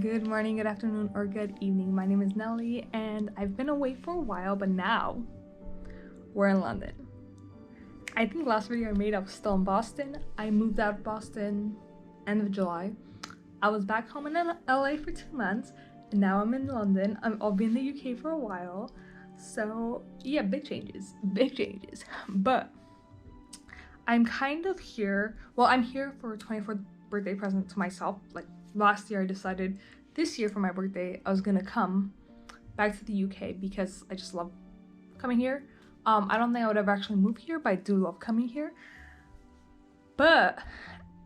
Good morning, good afternoon, or good evening. My name is Nelly, and I've been away for a while, but now we're in London. I think last video I made I was still in Boston. I moved out of Boston end of July. I was back home in LA for 2 months, and now I'm in London. I'll be in the UK for a while. So yeah, big changes. But I'm kind of here. Well, I'm here for a 24th birthday present to myself. Like last year I decided this year for my birthday I was gonna come back to the UK because I just love coming here. I don't think I would ever actually move here, but I do love coming here. But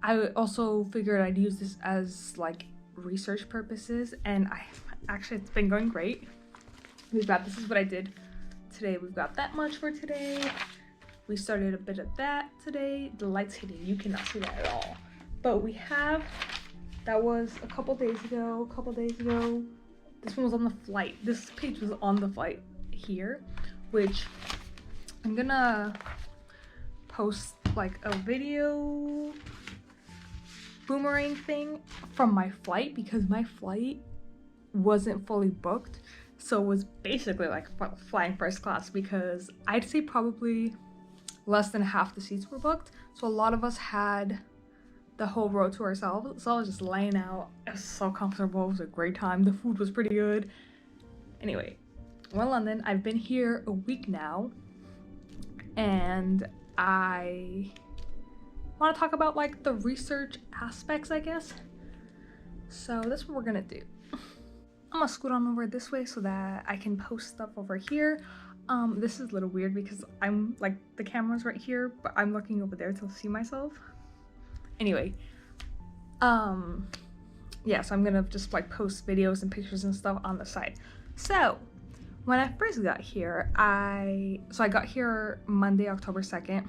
I also figured I'd use this as like research purposes, and it's been going great. This is what I did today. We've got that much for today. We started a bit of that today. The light's hitting, you cannot see that at all. But we have, that was a couple days ago. This one was on the flight. This page was on the flight here, which I'm gonna post like a video boomerang thing from my flight because my flight wasn't fully booked. So it was basically like flying first class because I'd say probably less than half the seats were booked. So a lot of us had the whole row to ourselves. So I was just laying out. It was so comfortable. It was a great time. The food was pretty good. Anyway, we're in London. I've been here a week now. And I want to talk about like the research aspects, I guess. So that's what we're gonna do. I'm gonna scoot on over this way so that I can post stuff over here. This is a little weird because I'm like, the camera's right here, but I'm looking over there to see myself. Anyway, yeah, so I'm gonna just like post videos and pictures and stuff on the side. So when I first got here, I got here Monday, October 2nd,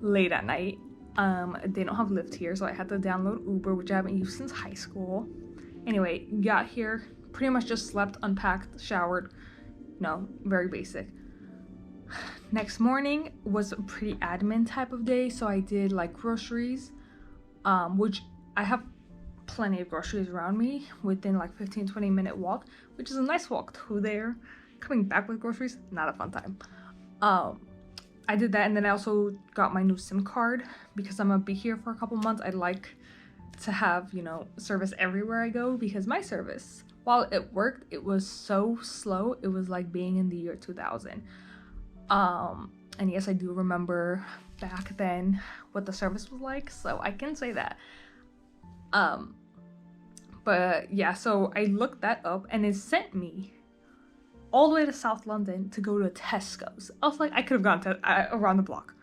late at night. They don't have Lyft here, so I had to download Uber, which I haven't used since high school. Anyway, got here, pretty much just slept, unpacked, showered. No, very basic. Next morning was a pretty admin type of day, so I did like groceries, which I have plenty of groceries around me within like 15-20 minute walk, which is a nice walk to there. Coming back with groceries, not a fun time. I did that, and then I also got my new SIM card because I'm gonna be here for a couple months. I'd like to have, you know, service everywhere I go because my service, while it worked, it was so slow. It was like being in the year 2000. And yes, I do remember back then what the service was like, so I can say that. But yeah, so I looked that up and it sent me all the way to South London to go to Tesco's. I was like, I could have gone to around the block.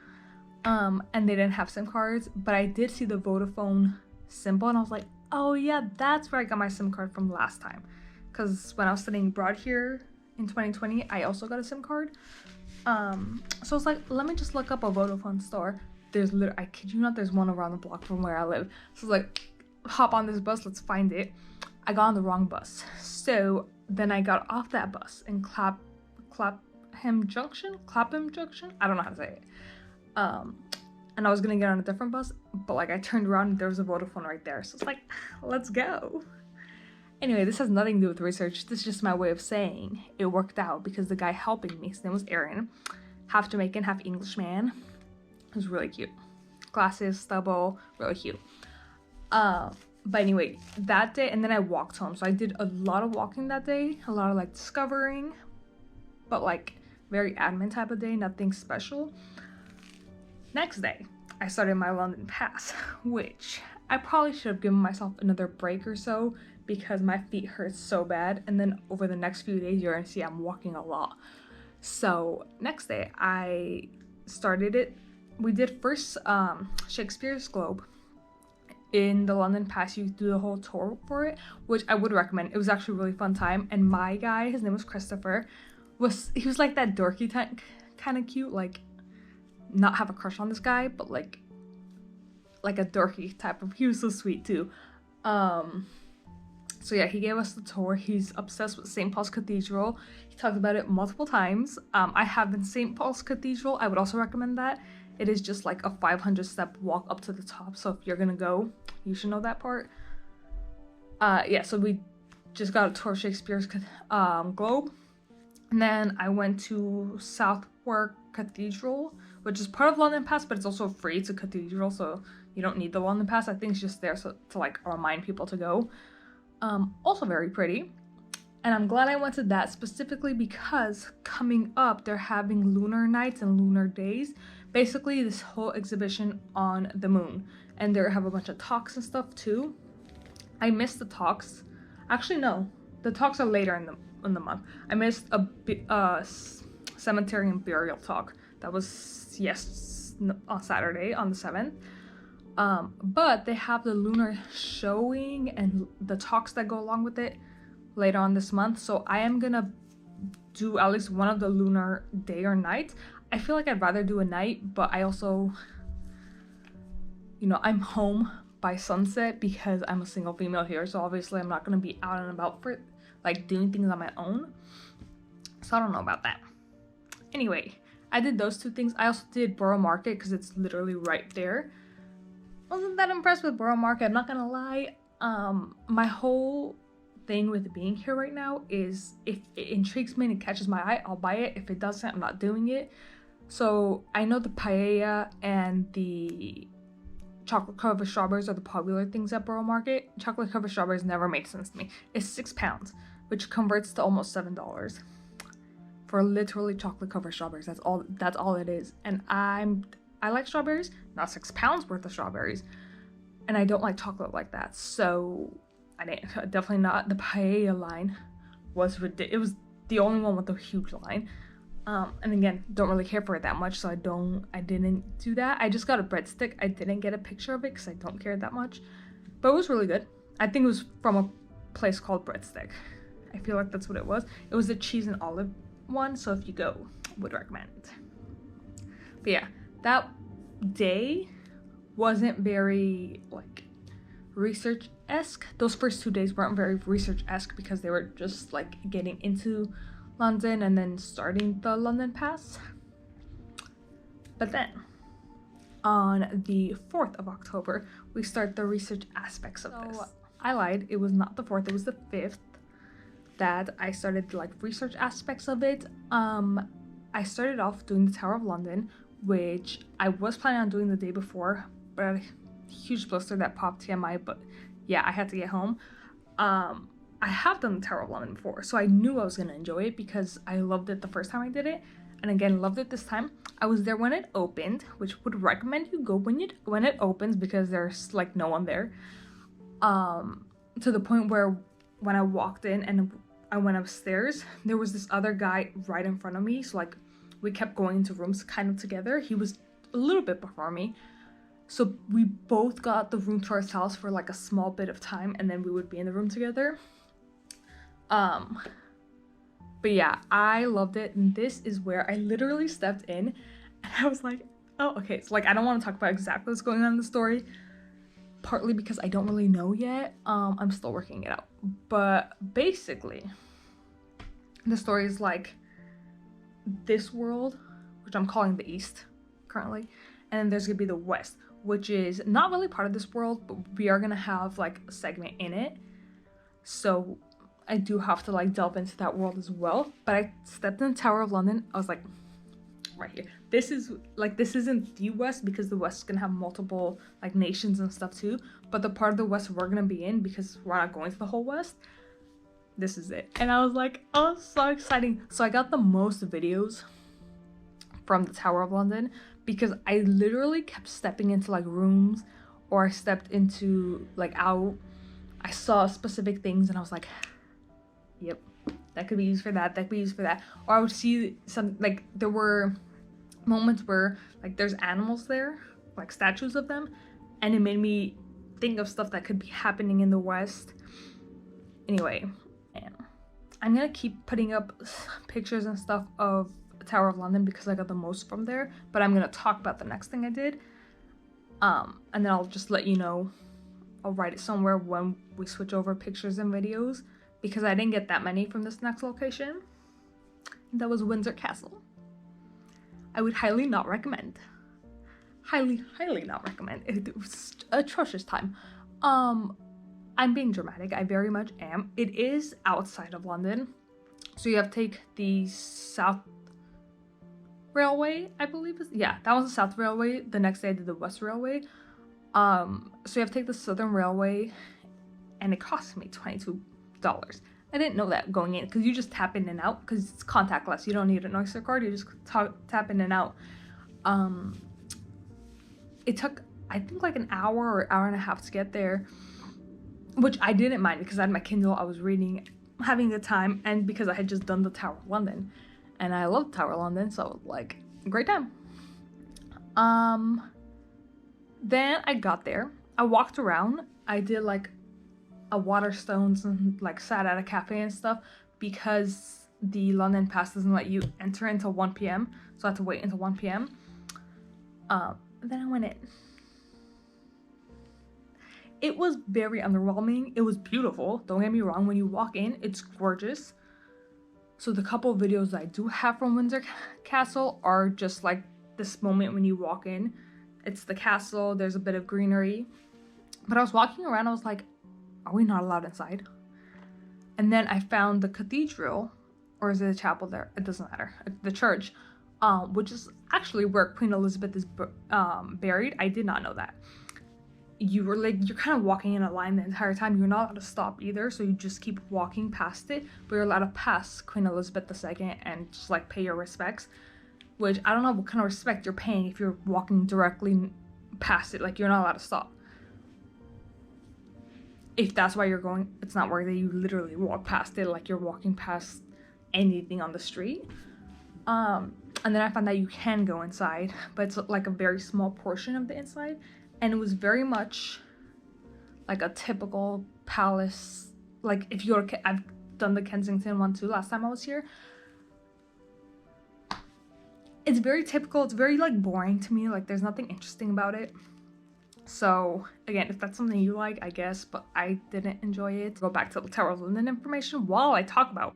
And they didn't have SIM cards, but I did see the Vodafone symbol and I was like, oh yeah, that's where I got my SIM card from last time. Because when I was studying abroad here in 2020, I also got a SIM card. So I was like, let me just look up a Vodafone store. I kid you not, there's one around the block from where I live. So I was like, hop on this bus, let's find it. I got on the wrong bus. So then I got off that bus in Clapham Junction? I don't know how to say it. And I was gonna get on a different bus, but like I turned around and there was a Vodafone right there. So it's like, let's go. Anyway, this has nothing to do with research. This is just my way of saying it worked out because the guy helping me, his name was Aaron, half Jamaican, half Englishman. He was really cute. Glasses, stubble, really cute. But anyway, that day, and then I walked home. So I did a lot of walking that day, a lot of like discovering, but like very admin type of day, nothing special. Next day, I started my London pass, which I probably should have given myself another break or so because my feet hurt so bad, and then over the next few days you're gonna see I'm walking a lot. So next day I started it. We did first Shakespeare's Globe. In the London pass you do the whole tour for it, which I would recommend. It was actually a really fun time, and my guy, his name was Christopher, he was like that dorky type, kind of cute, like not have a crush on this guy, but like a dorky type of, he was so sweet too. So yeah, he gave us the tour. He's obsessed with St. Paul's Cathedral. He talked about it multiple times. I have been St. Paul's Cathedral. I would also recommend that. It is just like a 500 step walk up to the top. So if you're gonna go, you should know that part. Yeah, so we just got a tour of Shakespeare's Globe. And then I went to Southwark Cathedral, which is part of London Pass, but it's also free. It's a cathedral, so you don't need the London Pass. I think it's just there so, to like remind people to go. Also very pretty. And I'm glad I went to that specifically because coming up, they're having lunar nights and lunar days. Basically, this whole exhibition on the moon. And they have a bunch of talks and stuff too. I missed the talks. Actually, no. The talks are later in the month. I missed a cemetery and burial talk. That was, on Saturday, on the 7th. But they have the lunar showing and the talks that go along with it later on this month. So I am gonna do at least one of the lunar day or night. I feel like I'd rather do a night, but I also, I'm home by sunset because I'm a single female here. So obviously I'm not gonna be out and about for like doing things on my own. So I don't know about that. Anyway, I did those two things. I also did Borough Market because it's literally right there. Wasn't that impressed with Borough Market, I'm not gonna lie. My whole thing with being here right now is if it intrigues me and it catches my eye, I'll buy it. If it doesn't, I'm not doing it. So I know the paella and the chocolate covered strawberries are the popular things at Borough Market. Chocolate covered strawberries never made sense to me. It's £6, which converts to almost $7 for literally chocolate covered strawberries. That's all it is. And I like strawberries, not £6 worth of strawberries, and I don't like chocolate like that. So I didn't, definitely not. The paella line was ridiculous. It was the only one with a huge line. And again, don't really care for it that much, so I didn't do that. I just got a breadstick. I didn't get a picture of it because I don't care that much, but it was really good. I think it was from a place called Breadstick. I feel like that's what it was. It was the cheese and olive one, so if you go, would recommend. But yeah, that day wasn't very like research-esque. Those first 2 days weren't very research-esque because they were just like getting into London and then starting the London Pass. But then on the 4th of October, we start the research aspects of this. I lied, it was not the 4th, it was the 5th that I started the like research aspects of it. I started off doing the Tower of London, which I was planning on doing the day before, but a huge blister that popped TMI, but yeah, I had to get home. I have done the Tower of London before, so I knew I was going to enjoy it because I loved it the first time I did it, and again, loved it this time. I was there when it opened, which would recommend you go when it opens because there's like no one there. To the point where when I walked in and I went upstairs, there was this other guy right in front of me, so like we kept going into rooms kind of together. He was a little bit before me, so we both got the room to ourselves for like a small bit of time, and then we would be in the room together. But yeah, I loved it, and this is where I literally stepped in and I was like, oh, okay. So like I don't want to talk about exactly what's going on in the story, partly because I don't really know yet. I'm still working it out, but basically the story is like this world, which I'm calling the East currently, and then there's gonna be the West, which is not really part of this world, but we are gonna have like a segment in it, so I do have to like delve into that world as well. But I stepped in the Tower of London, I was like, right here, this isn't the West because the West is gonna have multiple like nations and stuff too, but the part of the West we're gonna be in, because we're not going to the whole West, this is it. And I was like, oh, so exciting. So I got the most videos from the Tower of London because I literally kept stepping into like rooms, or I stepped into like out, I saw specific things and I was like, yep, that could be used for that, that could be used for that. Or I would see some, like there were moments where like there's animals there, like statues of them, and it made me think of stuff that could be happening in the West. Anyway, I'm gonna keep putting up pictures and stuff of Tower of London because I got the most from there, but I'm gonna talk about the next thing I did, and then I'll just let you know. I'll write it somewhere when we switch over pictures and videos, because I didn't get that many from this next location. That was Windsor Castle. I would highly not recommend. Highly not recommend. It was atrocious time. I'm being dramatic, I very much am. It is outside of London, so you have to take the South Railway, I believe is, yeah, that was the South Railway. The next day I did the West Railway. So you have to take the Southern Railway, and it cost me $22. I didn't know that going in, because you just tap in and out, because it's contactless. You don't need an Oyster card, you just tap in and out. It took, I think, like an hour or hour and a half to get there, which I didn't mind because I had my Kindle, I was reading, having a good time, and because I had just done the Tower of London, and I love Tower of London, so like, great time. Then I got there, I walked around, I did like a Waterstones and like sat at a cafe and stuff, because the London Pass doesn't let you enter until 1 p.m, so I had to wait until 1 p.m. Then I went in. It was very underwhelming. It was beautiful, don't get me wrong. When you walk in, it's gorgeous. So the couple of videos I do have from Windsor Castle are just like this moment when you walk in. It's the castle, there's a bit of greenery. But I was walking around, I was like, are we not allowed inside? And then I found the cathedral, or is it a chapel there? It doesn't matter. The church, which is actually where Queen Elizabeth is buried. I did not know that. You're kind of walking in a line the entire time. You're not allowed to stop either, so you just keep walking past it, but you're allowed to pass Queen Elizabeth II and just like pay your respects, which I don't know what kind of respect you're paying if you're walking directly past it. Like, you're not allowed to stop. If that's why you're going, it's not worth it. You literally walk past it like you're walking past anything on the street. And then I found that you can go inside, but it's like a very small portion of the inside. And it was very much like a typical palace. Like, if you're, I've done the Kensington one too last time I was here. It's very typical. It's very like boring to me. Like, there's nothing interesting about it. So again, if that's something you like, I guess, but I didn't enjoy it. Go back to the Tower of London information while I talk about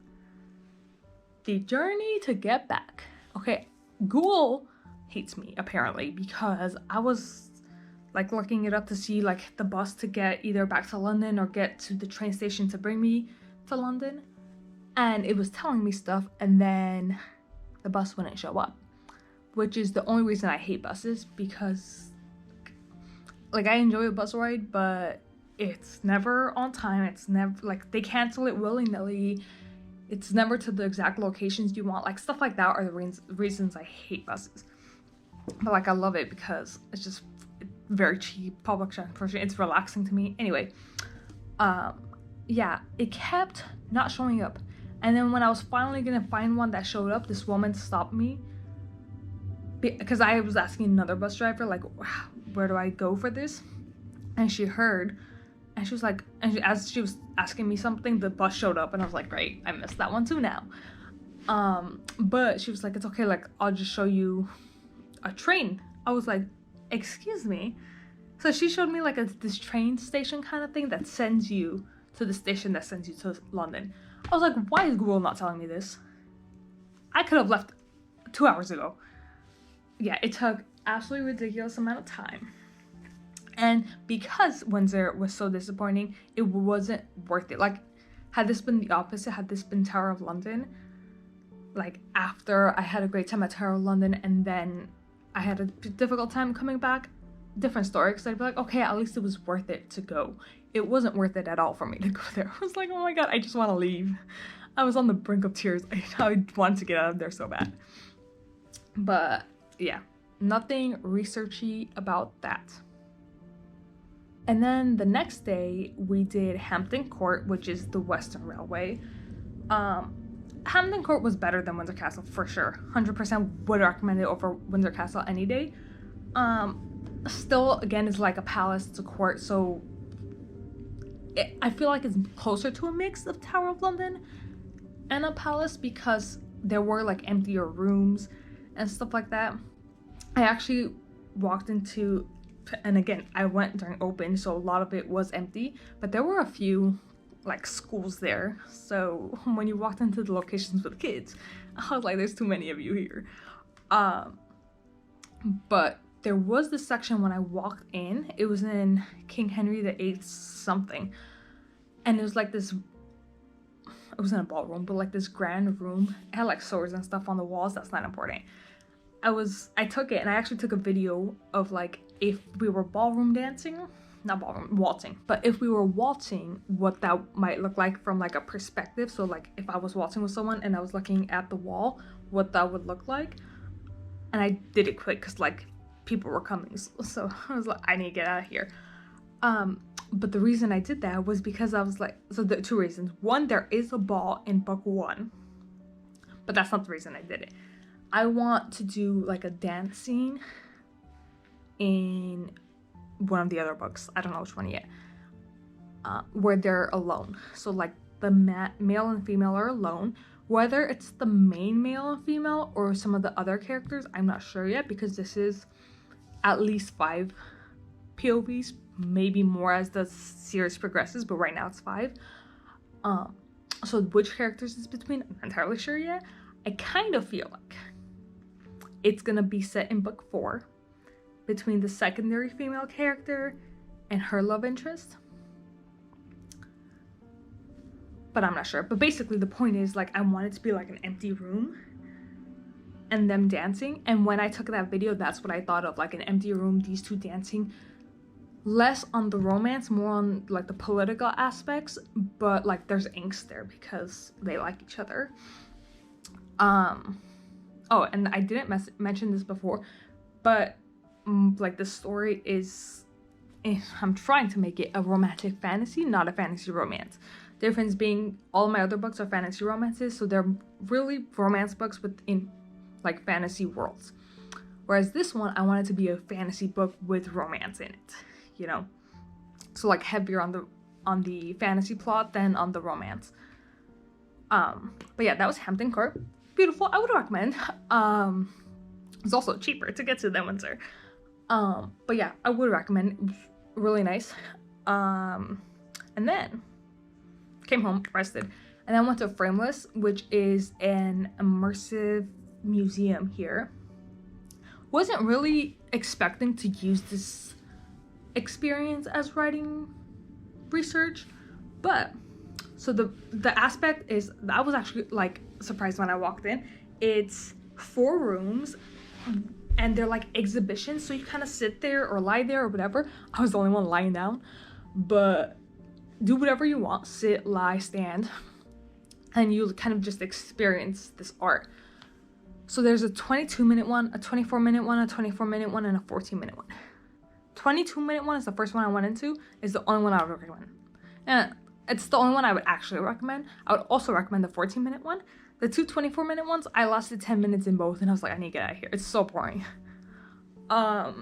the journey to get back. Okay, Google hates me apparently, because I was like looking it up to see like the bus to get either back to London or get to the train station to bring me to London, and it was telling me stuff, and then the bus wouldn't show up, which is the only reason I hate buses, because like, I enjoy a bus ride, but it's never on time. It's never, like, they cancel it willy-nilly. It's never to the exact locations you want. Like, stuff like that are the reasons I hate buses. But like, I love it because it's just very cheap public transportation. It's relaxing to me. Anyway, yeah, it kept not showing up. And then when I was finally gonna find one that showed up, this woman stopped me, because I was asking another bus driver, like, where do I go for this? And she heard, and she was like, as she was asking me something, the bus showed up, and I was like, great, I missed that one too now. But she was like, it's okay, like, I'll just show you a train. I was like, excuse me? So she showed me like this train station kind of thing that sends you to the station that sends you to London. I was like, why is Google not telling me this? I could have left 2 hours ago. Yeah, it took absolutely ridiculous amount of time. And because Windsor was so disappointing, it wasn't worth it. Like, had this been the opposite, had this been Tower of London, like, after I had a great time at Tower of London and then I had a difficult time coming back, different story, because I'd be like, okay, at least it was worth it to go. It wasn't worth it at all for me to go there. I was like, oh my god, I just want to leave. I was on the brink of tears. I wanted to get out of there so bad. But yeah, nothing researchy about that. And then the next day we did Hampton Court, which is the Western Railway. Hampton Court was better than Windsor Castle for sure. 100% would recommend it over Windsor Castle any day. Still, again, it's like a palace, it's a court, so I feel like it's closer to a mix of Tower of London and a palace, because there were like emptier rooms and stuff like that. I actually walked into, and again, I went during open, so a lot of it was empty, but there were a few like schools there. So when you walked into the locations with kids, I was like, there's too many of you here. But there was this section when I walked in, it was in King Henry VIII something. and it was like this, it wasn't a ballroom, but like this grand room. It had like swords and stuff on the walls. That's not important. I took it and I actually took a video of like if we were ballroom dancing, not ballroom, waltzing, but if we were waltzing, what that might look like from like a perspective. So like if I was waltzing with someone and I was looking at the wall, what that would look like. And I did it quick because like people were coming, so I was like, I need to get out of here. But the reason I did that was because I was like, so the two reasons. One, there is a ball in book 1, but that's not the reason I did it. I want to do like a dance scene in one of the other books, I don't know which one yet, where they're alone. So like the male and female are alone. Whether it's the main male and female or some of the other characters, I'm not sure yet, because this is at least 5 POVs, maybe more as the series progresses, but right now it's 5. So which characters it's between, I'm not entirely sure yet. I kind of feel like it's gonna be set in book 4 between the secondary female character and her love interest, but I'm not sure. But basically the point is, like, I want it to be like an empty room and them dancing. And when I took that video, that's what I thought of, like an empty room, these two dancing, less on the romance, more on like the political aspects, but like there's angst there because they like each other. Oh, and I didn't mention this before, but like the story is, I'm trying to make it a romantic fantasy, not a fantasy romance. Difference being, all my other books are fantasy romances, so they're really romance books within like fantasy worlds. Whereas this one, I want it to be a fantasy book with romance in it, you know? So like heavier on the fantasy plot than on the romance. But yeah, that was Hampton Court. Beautiful, I would recommend. It's also cheaper to get to than Windsor. But yeah, I would recommend. It was really nice. And then came home, rested, and then went to Frameless, which is an immersive museum here. Wasn't really expecting to use this experience as writing research, but so the aspect is, I was actually like surprised when I walked in. It's 4 rooms and they're like exhibitions, so you kind of sit there or lie there or whatever. I was the only one lying down, but do whatever you want, sit, lie, stand, and you kind of just experience this art. So there's a 22-minute one, a 24-minute one, a 24-minute one, and a 14-minute one. 22-minute one is the first one I went into, is the only one I would recommend. And it's the only one I would actually recommend. I would also recommend the 14-minute one. The 2 24-minute ones, I lasted 10 minutes in both, and I was like, I need to get out of here. It's so boring. But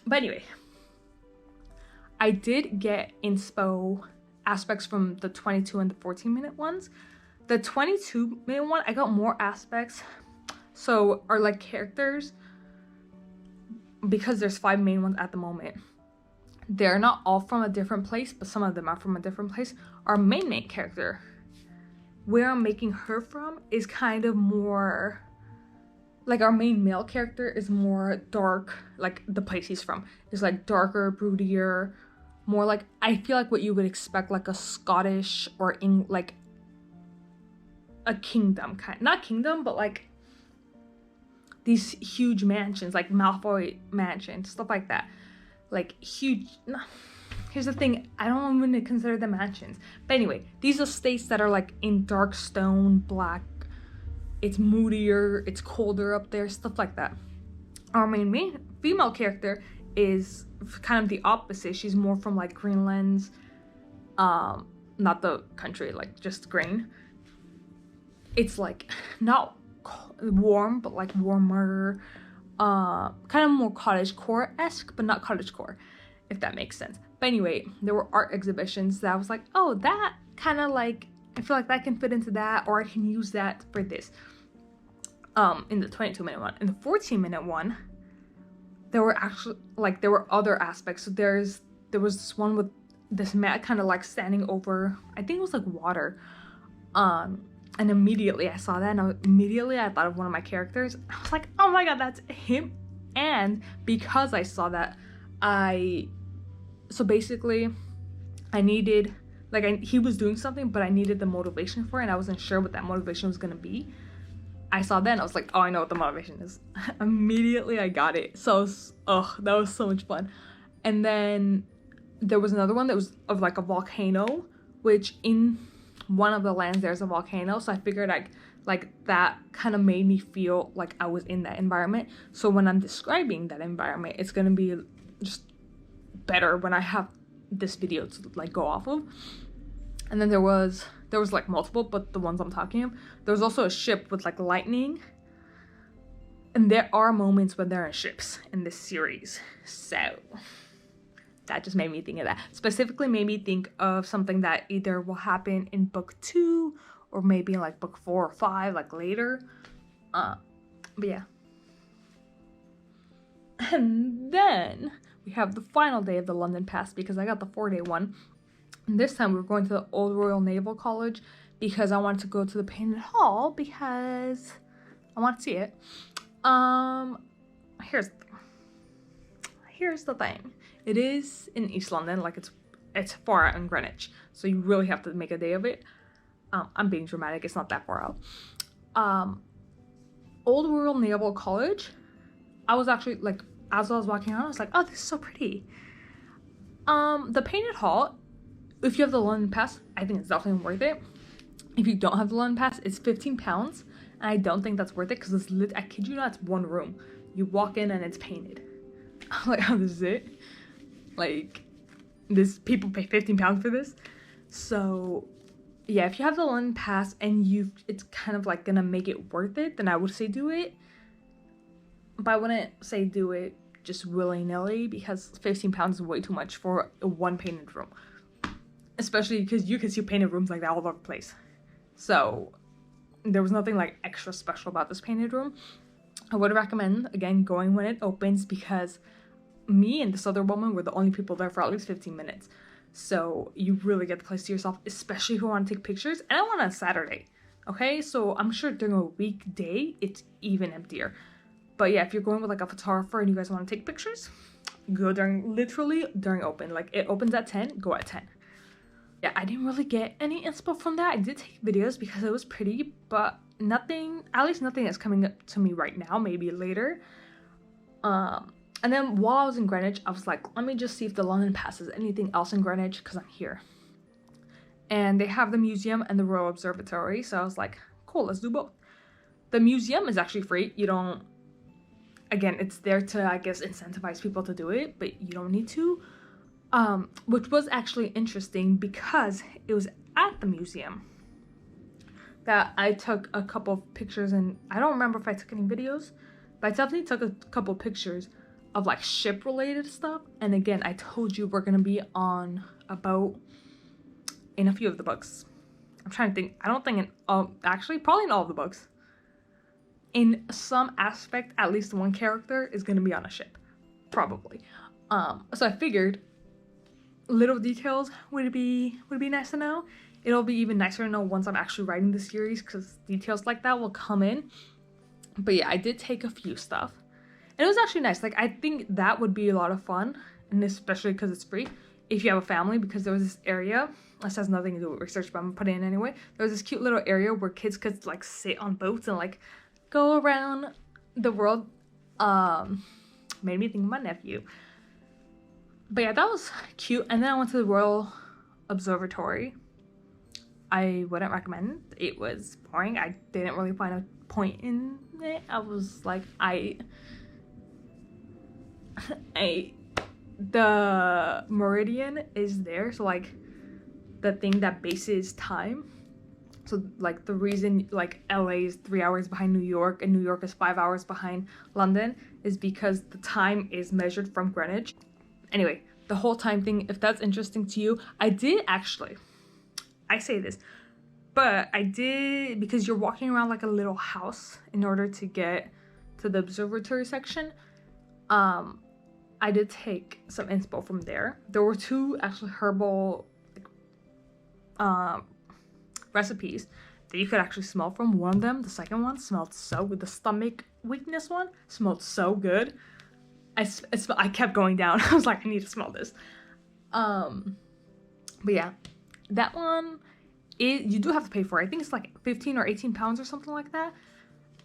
anyway, I did get inspo aspects from the 22 and the 14-minute ones. The 22-minute one, I got more aspects. So are like characters, because there's 5 main ones at the moment. They're not all from a different place, but some of them are from a different place. Our main character, where I'm making her from, is kind of more like, our main male character is more dark, like the place he's from is like darker, broodier, more like, I feel like what you would expect like a Scottish or in like a kingdom kind, not kingdom, but like these huge mansions, like Malfoy mansion, stuff like that. Like huge, no, here's the thing, I don't even consider them mansions. But anyway, these estates that are like in dark stone, black, it's moodier, it's colder up there, stuff like that. Our main female character is kind of the opposite. She's more from like Greenland, not the country, like just Green. It's like not warm, but like warmer, kind of more cottagecore-esque, but not cottagecore, if that makes sense. But anyway, there were art exhibitions that I was like, oh, that kind of like, I feel like that can fit into that, or I can use that for this. In the 22-minute one. In the 14-minute one, there were actually like, there were other aspects. So there was this one with this mat kind of like standing over, I think it was like water. And immediately I saw that, and I thought of one of my characters. I was like, oh my god, that's him. And because I saw that, so basically I needed like he was doing something, but I needed the motivation for it, and I wasn't sure what that motivation was gonna be. I saw that and I was like, oh, I know what the motivation is. Immediately I got it. So that was so much fun. And then there was another one that was of like a volcano, which in one of the lands there's a volcano. So I figured like that kind of made me feel like I was in that environment. So when I'm describing that environment, it's gonna be just better when I have this video to like go off of. And then there was like multiple, but the ones I'm talking of, there was also a ship with like lightning. And there are moments when there are ships in this series. So that just made me think of that. Specifically made me think of something that either will happen in book 2 or maybe in like book 4 or 5, like later. But yeah. And then we have the final day of the London Pass, because I got the 4-day one. And this time we were going to the Old Royal Naval College because I wanted to go to the Painted Hall because I want to see it. Here's the thing. It is in East London, like it's far out in Greenwich, so you really have to make a day of it. I'm being dramatic, it's not that far out. Old Royal Naval College, I was actually like, as I was walking around, I was like, oh, this is so pretty. The Painted Hall, if you have the London Pass, I think it's definitely worth it. If you don't have the London Pass, it's £15, and I don't think that's worth it because it's lit. I kid you not, it's one room. You walk in and it's painted. I'm like, oh, this is it? Like, this people pay £15 for this? So yeah, if you have the London Pass and it's kind of like gonna make it worth it, then I would say do it. But I wouldn't say do it just willy-nilly, because £15 is way too much for a one painted room. Especially because you can see painted rooms like that all over the place. So there was nothing like extra special about this painted room. I would recommend, again, going when it opens, because me and this other woman were the only people there for at least 15 minutes. So you really get the place to yourself, especially if you want to take pictures. And I went on a Saturday, okay? So I'm sure during a weekday, it's even emptier. But yeah, if you're going with like a photographer and you guys want to take pictures, go literally during open. Like it opens at 10, go at 10. Yeah, I didn't really get any inspo from that. I did take videos because it was pretty, but nothing, at least nothing that's coming up to me right now, maybe later. And then while I was in Greenwich, I was like, let me just see if the London Pass has anything else in Greenwich, because I'm here. And they have the museum and the Royal Observatory, so I was like, cool, let's do both. The museum is actually free. You don't, again, it's there to, I guess, incentivize people to do it, but you don't need to. Which was actually interesting because it was at the museum that I took a couple of pictures, and I don't remember if I took any videos, but I definitely took a couple of pictures of like ship related stuff. And again, I told you we're gonna be on a boat in a few of the books. I'm trying to think. I don't think actually probably in all of the books. In some aspect, at least one character is gonna be on a ship, probably. So I figured little details would be nice to know. It'll be even nicer to know once I'm actually writing the series, because details like that will come in. But yeah, I did take a few stuff, and it was actually nice. Like, I think that would be a lot of fun, and especially because it's free if you have a family, because there was this area, this has nothing to do with research, but I'm gonna put it in anyway. There was this cute little area where kids could like sit on boats and like go around the world. Made me think of my nephew. But yeah, that was cute. And then I went to the Royal Observatory. I wouldn't recommend. It was boring. I didn't really find a point in it. I was like, the meridian is there, so like the thing that bases time. So like the reason like LA is 3 hours behind New York and New York is 5 hours behind London is because the time is measured from Greenwich. Anyway, the whole time thing, if that's interesting to you, I say this, but I did, because you're walking around like a little house in order to get to the observatory section. I did take some inspo from there. There were 2 actually herbal recipes that you could actually smell from. One of them, the second one, smelled so good. The stomach weakness one smelled so good. I kept going down. I was like, I need to smell this. But yeah, That one, you do have to pay for it. I think it's like 15 or 18 pounds or something like that.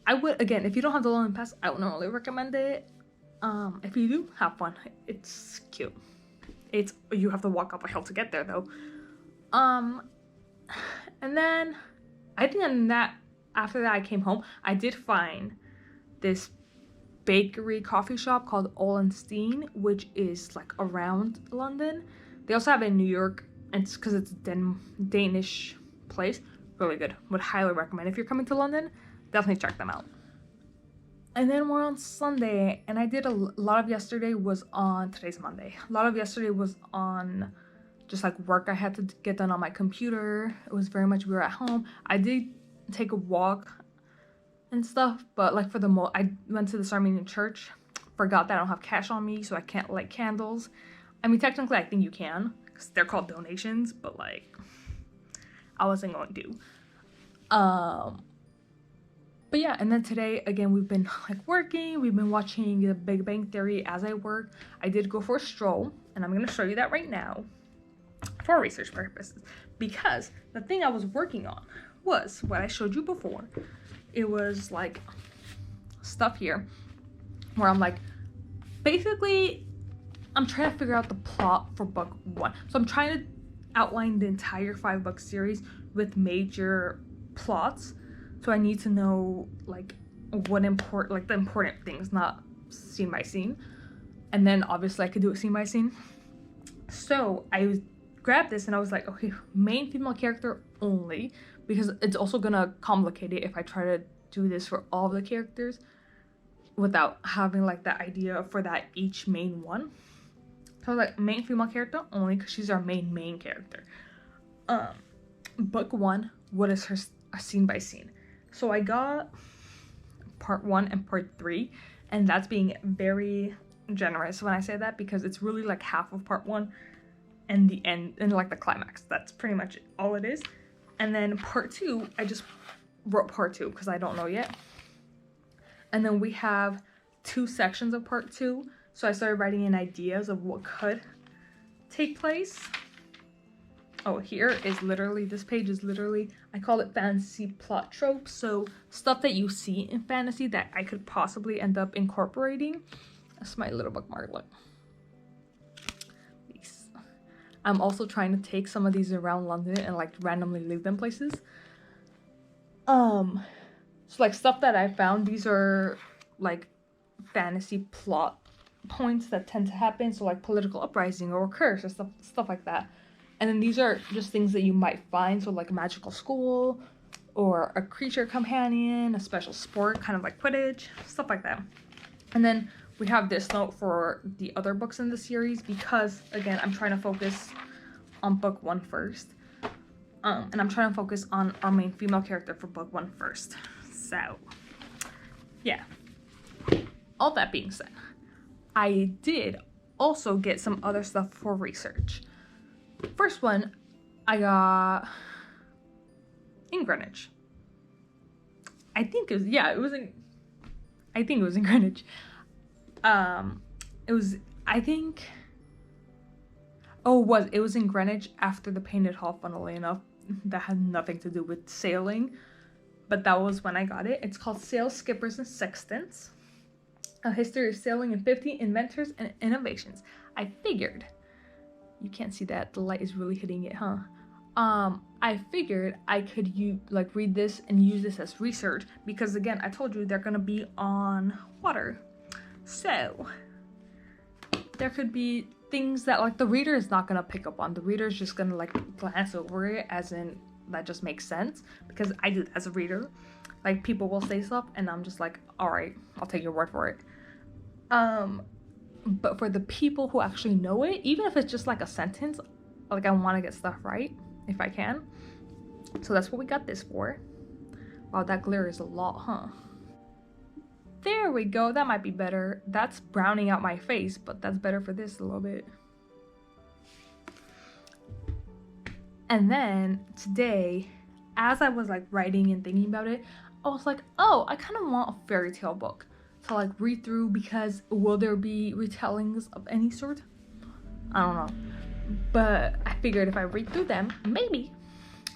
I would, again, if you don't have the London Pass, I would normally recommend it. If you do, have fun. It's cute. You have to walk up a hill to get there though. And then I think after that I came home, I did find this bakery coffee shop called Alluring, which is like around London. They also have it in New York, and it's because it's a Danish place. Really good. Would highly recommend. If you're coming to London, definitely check them out. And then we're on Sunday, and I did a lot of yesterday was on, today's Monday. A lot of yesterday was on just like work I had to get done on my computer. It was very much, we were at home. I did take a walk and stuff, but like I went to this Armenian church, forgot that I don't have cash on me, so I can't light candles. I mean, technically I think you can, because they're called donations, but like, I wasn't going to. But yeah, and then today, again, we've been like working, we've been watching The Big Bang Theory as I work. I did go for a stroll, and I'm gonna show you that right now for research purposes, because the thing I was working on was what I showed you before. It was like stuff here where I'm like, basically, I'm trying to figure out the plot for book 1. So I'm trying to outline the entire 5-book series with major plots. So I need to know like the important things, not scene by scene. And then obviously I could do it scene by scene. So I grabbed this and I was like, okay, main female character only, because it's also gonna complicate it if I try to do this for all the characters without having like that idea for that each main one. So I was like, main female character only, because she's our main character. Book 1, what is her scene by scene? So I got part 1 and part 3, and that's being very generous when I say that, because it's really like half of part 1 and the end and like the climax. That's pretty much all it is. And then part 2, I just wrote part 2 because I don't know yet. And then we have 2 sections of part 2. So I started writing in ideas of what could take place. Oh, here is literally, this page is literally, I call it fantasy plot tropes. So stuff that you see in fantasy that I could possibly end up incorporating. That's my little bookmark, look. These. I'm also trying to take some of these around London and like randomly leave them places. So like stuff that I found, these are like fantasy plot points that tend to happen. So like political uprising or curse or stuff like that. And then these are just things that you might find, so like a magical school, or a creature companion, a special sport, kind of like Quidditch, stuff like that. And then we have this note for the other books in the series, because, again, I'm trying to focus on book 1 first. And I'm trying to focus on our main female character for book 1 first. So, yeah. All that being said, I did also get some other stuff for research. First one, I got in Greenwich. I think it was in Greenwich. It was in Greenwich after the Painted Hall, funnily enough. That had nothing to do with sailing, but that was when I got it. It's called Sail Skippers and Sextants, a history of sailing and 50 inventors and innovations. I figured, you can't see that, the light is really hitting it, huh? I figured I could read this and use this as research, because again, I told you they're gonna be on water. So there could be things that like the reader is not gonna pick up on. The reader is just gonna like glance over it, as in that just makes sense, because I do that as a reader. Like people will say stuff and I'm just like, all right, I'll take your word for it. But for the people who actually know it, even if it's just like a sentence, like I want to get stuff right if I can. So that's what we got this for. Wow, that glare is a lot, huh? There we go. That might be better. That's browning out my face, but that's better for this a little bit. And then today, as I was like writing and thinking about it, I was like, oh, I kind of want a fairy tale book to like read through, because will there be retellings of any sort? I don't know. But I figured if I read through them, maybe.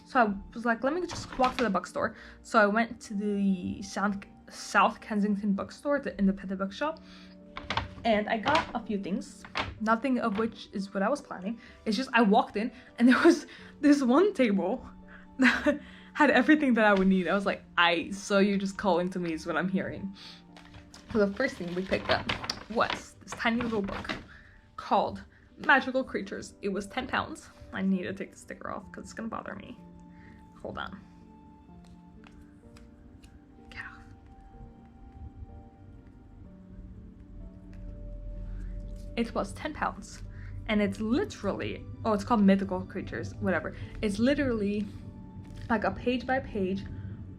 So I was like, let me just walk to the bookstore. So I went to the South Kensington bookstore, the independent bookshop, and I got a few things. Nothing of which is what I was planning. It's just I walked in and there was this one table that had everything that I would need. I was like, so you're just calling to me is what I'm hearing. So the first thing we picked up was this tiny little book called Magical Creatures. It was £10. I need to take the sticker off because it's gonna bother me. Hold on. Get off. It was £10. And it's literally, oh, it's called Mythical Creatures, whatever. It's literally like a page by page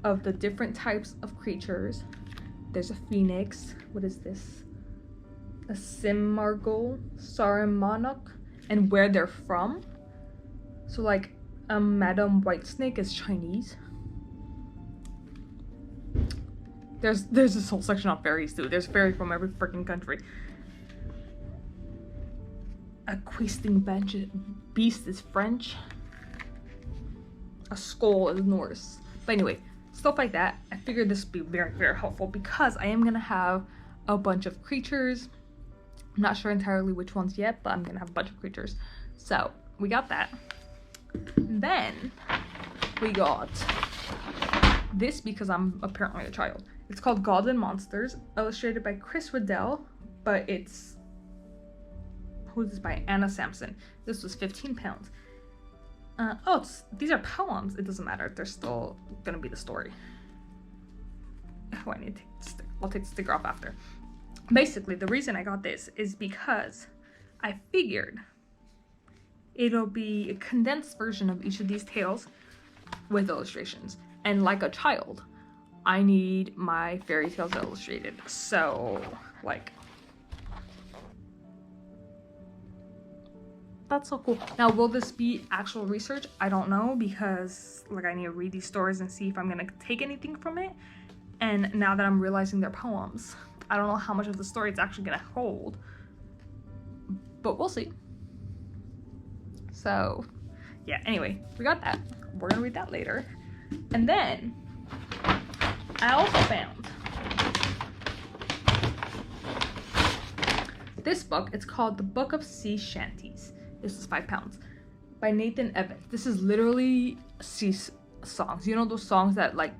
of the different types of creatures. There's a phoenix. What is this? A Simmargul, Sarumanok, and where they're from. So like Madam Whitesnake is Chinese. There's this whole section on fairies too. There's fairy from every freaking country. A questing beast is French. A skull is Norse. But anyway, stuff like that. I figured this would be very, very helpful because I am gonna have a bunch of creatures. I'm not sure entirely which ones yet, but I'm gonna have a bunch of creatures. So we got that. Then we got this because I'm apparently a child. It's called Gods and Monsters, illustrated by Chris Riddell, but it's who's this by? Anna Sampson. This was £15. These are poems. It doesn't matter. They're still gonna be the story. Oh, I need to take the sticker. I'll take the sticker off after. Basically, the reason I got this is because I figured it'll be a condensed version of each of these tales with illustrations. And like a child, I need my fairy tales illustrated. So, like, that's so cool. Now, will this be actual research? I don't know, because like I need to read these stories and see if I'm gonna take anything from it. And now that I'm realizing they're poems, I don't know how much of the story it's actually gonna hold, but we'll see. So yeah, anyway, we got that. We're gonna read that later. And then I also found this book. It's called The Book of Sea Shanties. This is £5 by Nathan Evans. This is literally sea songs. You know those songs that like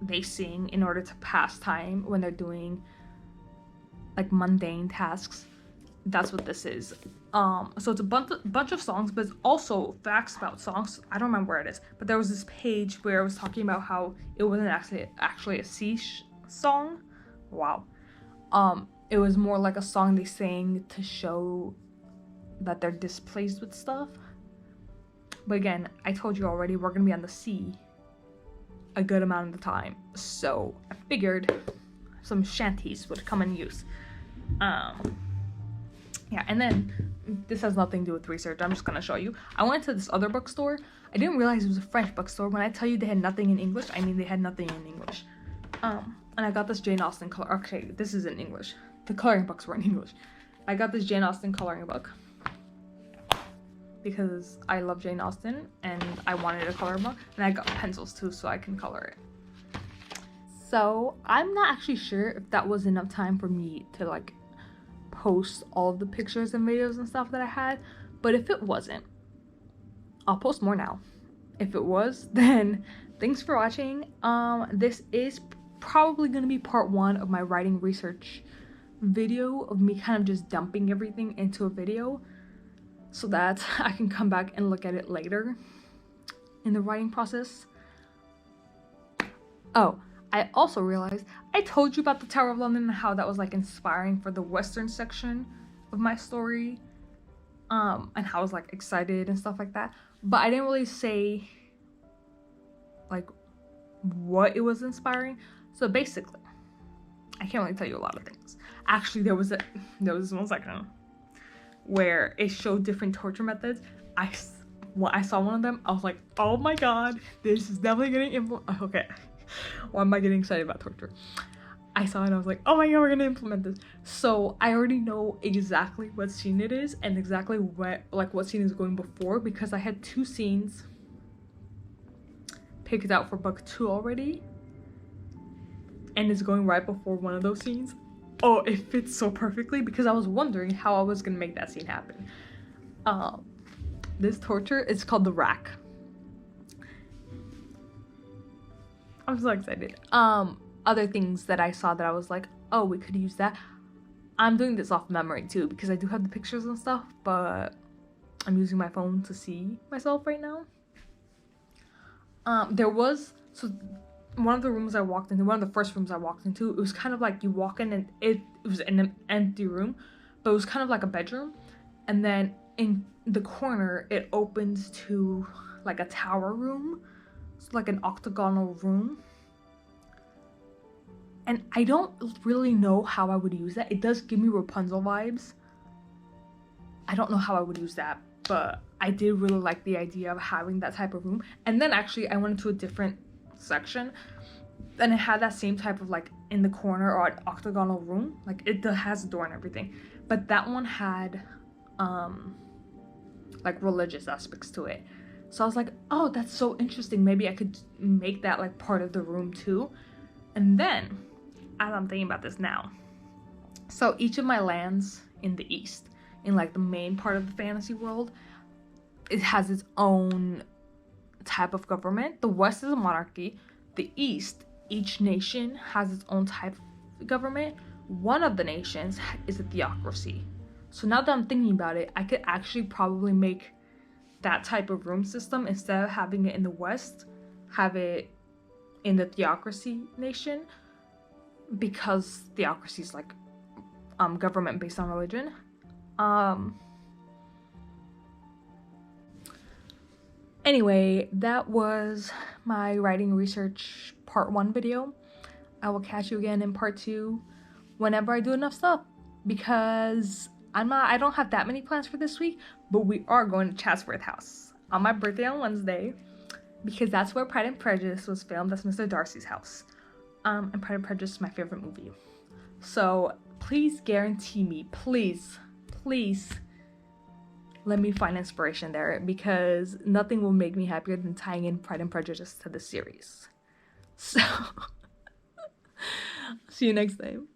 they sing in order to pass time when they're doing like mundane tasks? That's what this is. So it's a bunch of songs, but it's also facts about songs. I don't remember where it is, but there was this page where it was talking about how it wasn't actually a sea song. Wow. It was more like a song they sang to show that they're displeased with stuff. But again, I told you already, we're gonna be on the sea a good amount of the time, so I figured some shanties would come in use. Yeah, and then this has nothing to do with research. I'm just gonna show you. I went to this other bookstore. I didn't realize it was a French bookstore. When I tell you they had nothing in English, I mean they had nothing in English. And I got this Jane Austen color. Okay, this is in English. The coloring books were in English. I got this Jane Austen coloring book because I love Jane Austen and I wanted a coloring book, and I got pencils too so I can color it. So I'm not actually sure if that was enough time for me to like post all of the pictures and videos and stuff that I had, but if it wasn't, I'll post more now. If it was, then thanks for watching. This is probably gonna be part 1 of my writing research video of me kind of just dumping everything into a video so that I can come back and look at it later in the writing process. Oh, I also realized I told you about the Tower of London and how that was like inspiring for the Western section of my story, and how I was like excited and stuff like that, but I didn't really say like what it was inspiring. So basically, I can't really tell you a lot of things. Actually, there was one second where it showed different torture methods. When I saw one of them, I was like, oh my god, this is definitely getting okay. Why am I getting excited about torture? I saw it and I was like, oh my god, we're gonna implement this. So I already know exactly what scene it is and exactly what scene is going before, because I had 2 scenes picked out for book 2 already, and it's going right before one of those scenes. Oh, it fits so perfectly, because I was wondering how I was gonna make that scene happen. This torture is called the rack. I'm so excited. Other things that I saw that I was like, oh, we could use that. I'm doing this off memory too, because I do have the pictures and stuff, but I'm using my phone to see myself right now. One of the rooms I walked into, one of the first rooms I walked into, it was kind of like you walk in and it was in an empty room, but it was kind of like a bedroom, and then in the corner it opens to like a tower room. It's like an octagonal room, and I don't really know how I would use that. It does give me Rapunzel vibes. I don't know how I would use that, but I did really like the idea of having that type of room. And then actually I went into a different section and it had that same type of like in the corner or an octagonal room. Like it has a door and everything, but that one had like religious aspects to it. So I was like, oh, that's so interesting. Maybe I could make that like part of the room too. And then, as I'm thinking about this now, so each of my lands in the east, in like the main part of the fantasy world, it has its own type of government. The west is a monarchy. The east, each nation has its own type of government. One of the nations is a theocracy. So now that I'm thinking about it, I could actually probably make that type of room system, instead of having it in the west, have it in the theocracy nation, because theocracy is like government based on religion. Anyway, that was my writing research part 1 video. I will catch you again in part 2 whenever I do enough stuff, because I don't have that many plans for this week, but we are going to Chatsworth House on my birthday on Wednesday, because that's where Pride and Prejudice was filmed. That's Mr. Darcy's house. And Pride and Prejudice is my favorite movie. So please guarantee me, please let me find inspiration there, because nothing will make me happier than tying in Pride and Prejudice to the series. So see you next time.